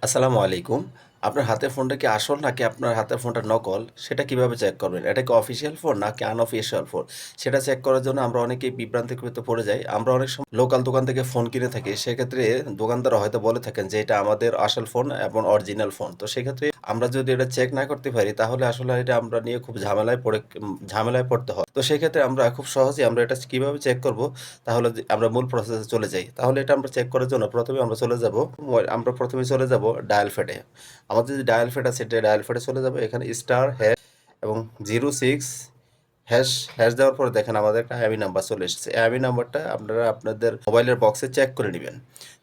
আসসালামু আলাইকুম। আপনার হাতের ফোনটা কি আসল নাকি আপনার হাতের ফোনটা নকল সেটা কিভাবে চেক করবেন? এটা কি অফিসিয়াল ফোন নাকি আনঅফিসিয়াল ফোন? সেটা চেক করার জন্য আমরা অনেকেই বিভ্রান্তিকৃত পড়ে যাই। আমরা অনেক সময় লোকাল দোকান থেকে ফোন কিনে থাকি। সেক্ষেত্রে দোকানদাররা হয়তো বলে থাকেন যে এটা আমাদের আসল ফোন এবং অরিজিনাল ফোন। তো সেক্ষেত্রে আমরা যদি এটা চেক না করতে পারি তাহলে আসলে এটা আমরা নিয়ে খুব ঝামেলায় পড়তে হয়। তো সেক্ষেত্রে আমরা খুব সহজেই আমরা এটা কিভাবে চেক করব? তাহলে আমরা মূল প্রসেসে চলে যাই। তাহলে এটা আমরা চেক করার জন্য ১ম এ আমরা প্রথমে চলে যাব ডায়াল প্যাডে। আমাদের যে ডায়াল প্যাড আছে এটা ডায়াল প্যাডে চলে যাব। এখানে স্টার এবং 06 হ্যাশ, হ্যাশ দেওয়ার পরে দেখেন আমাদের একটা আইএমই নাম্বার চলে এসেছে। এই আইএমই নাম্বারটা আপনারা আপনাদের মোবাইলের বক্সে চেক করে নিবেন।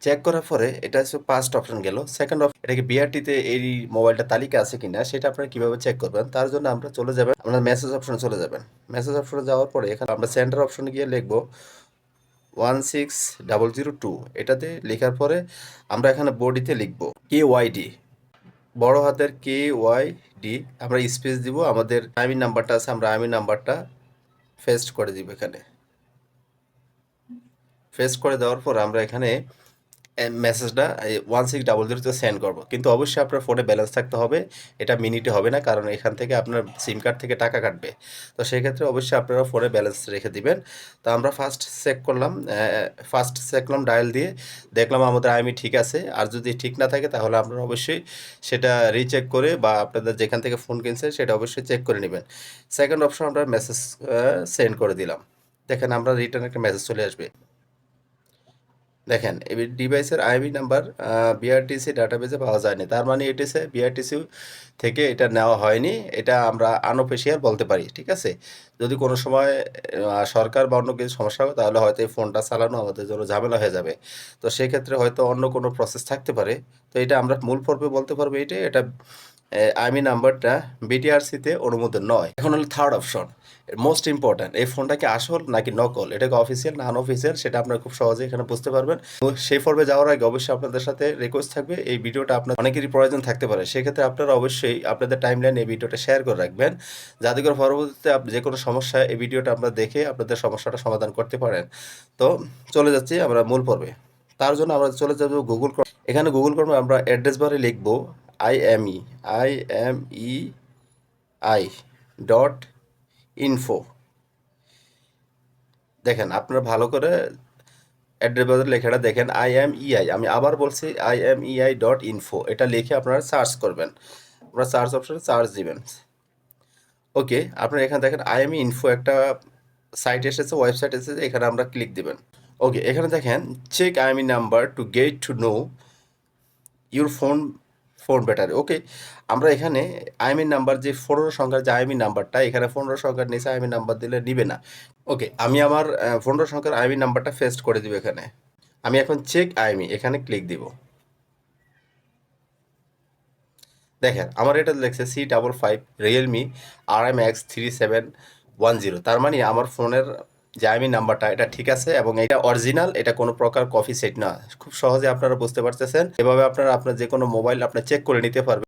চেক করার পরে এটা হচ্ছে ফার্স্ট অপশন গেল। সেকেন্ড এটা কি বিআরটিতে এই মোবাইলটা তালিকা আছে কিনা সেটা আপনারা কিভাবে চেক করবেন? তার জন্য আমরা চলে যাবেন, আপনারা মেসেজ অপশনে চলে যাবেন। মেসেজ অপশনে যাওয়ার পরে এখানে আমরা সেন্টার অপশনে গিয়ে লিখব 16002 এটাতে লেখার পরে আমরা এখানে বডিতে লিখব KYD, বড় হাতের KYD, আমরা স্পেস দিব, আমাদের আইমি নাম্বারটা আছে আমরা আইমি নাম্বারটা পেস্ট করে দিব। এখানে পেস্ট করে দেওয়ার পর আমরা এখানে মেসেজটা 1600 সেন্ড করব। কিন্তু অবশ্যই আপনার ফোনে ব্যালেন্স থাকতে হবে। এটা মিনিটে হবে না, কারণ এখান থেকে আপনার সিম কার্ড থেকে টাকা কাটবে। তো সেই ক্ষেত্রে অবশ্যই আপনারা ফোনে ব্যালেন্স রেখে দিবেন। তো আমরা ফার্স্ট চেক করলাম ডায়াল দিয়ে, দেখলাম আমাদের আইএমই ঠিক আছে। আর যদি ঠিক না থাকে তাহলে আপনারা অবশ্যই সেটা রিচেক করে বা আপনাদের যেখান থেকে ফোন কিনছে সেটা অবশ্যই চেক করে নেবেন। সেকেন্ড অপশন আমরা মেসেজ সেন্ড করে দিলাম। দেখেন আমরা রিটার্ন একটা মেসেজ চলে আসবে। দেখেন এই ডিভাইসের আইএমই নাম্বার বিআরটিসি ডাটাবেসে পাওয়া যায়নি, তার মানে এটিসে বিআরটিসি থেকে এটা নেওয়া হয়নি। এটা আমরা আনঅফিসিয়াল বলতে পারি, ঠিক আছে। যদি কোনো সময় সরকার বা অন্য কিছু সমস্যা হয় তাহলে হয়তো এই ফোনটা চালানো আমাদের জন্য ঝামেলা হয়ে যাবে। তো সেক্ষেত্রে হয়তো অন্য কোনো প্রসেস থাকতে পারে। তো এটা আমরা মূল পর্বে বলতে পারবো এটা আইএমই নাম্বারটা বিটিআরসিতে অনুমোদন নয়। এখন হলো থার্ড অপশন, মোস্ট ইম্পর্ট্যান্ট, এই ফোনটা কি আসল নাকি নকল, এটা কি অফিসিয়াল না আনঅফিসিয়াল সেটা আপনারা খুব সহজে এখানে বুঝতে পারবেন। তো সেই পর্বে যাওয়ার আগে অবশ্যই আপনাদের সাথে রিকোয়েস্ট থাকবে, এই ভিডিওটা আপনার অনেকেরই প্রয়োজন থাকতে পারে। সেক্ষেত্রে আপনারা অবশ্যই আপনাদের টাইমলাইনে এই ভিডিওটা শেয়ার করে রাখবেন, যাতে করে পরবর্তীতে যে কোনো সমস্যা এই ভিডিওটা আপনারা দেখে আপনাদের সমস্যাটা সমাধান করতে পারেন। তো চলে যাচ্ছি আমরা মূল পর্বে। তার জন্য আমরা চলে যাব গুগল ক্রোম। এখানে গুগল ক্রোমে আমরা অ্যাড্রেস বারে লিখব IME IME I dot info. দেখেন আপনারা ভালো করে অ্যাড্রেস বারের লেখাটা দেখেন IMEI, আমি আবার বলছি IMEI.info, এটা লিখে আপনারা সার্চ করবেন। আপনারা সার্চ অপশনে সার্চ দিবেন। ওকে, আপনারা এখানে দেখেন আইএমই ইনফো একটা সাইট এসেছে, ওয়েবসাইট এসেছে, এখানে আমরা ক্লিক দিবেন। ওকে, এখানে দেখেন check IME number to get to know your phone battery. Okay, আমরা এখানে আইএমই নাম্বার যে 15 সংখ্যার যে আইএমই নাম্বারটা, এখানে 15 সংখ্যার নিচে আইএমই নাম্বার দিলে নিবে না। ওকে, আমি আমার 15 সংখ্যার আইএমই নাম্বারটা পেস্ট করে দিব এখানে। আমি এখন চেক আইএমই এখানে ক্লিক দিব। দেখেন আমার এটা লেখছে C55 রিয়েলমি RMX3710, তার মানে আমার ফোনের যে আইএমই নাম্বারটা এটা ঠিক আছে এবং এটা অরিজিনাল, এটা কোনো প্রকার কপি সেট না। খুব সহজে আপনারা বুঝতে পারতেছেন। এভাবে আপনারা আপনার যে কোনো মোবাইল আপনার চেক করে নিতে পারবেন।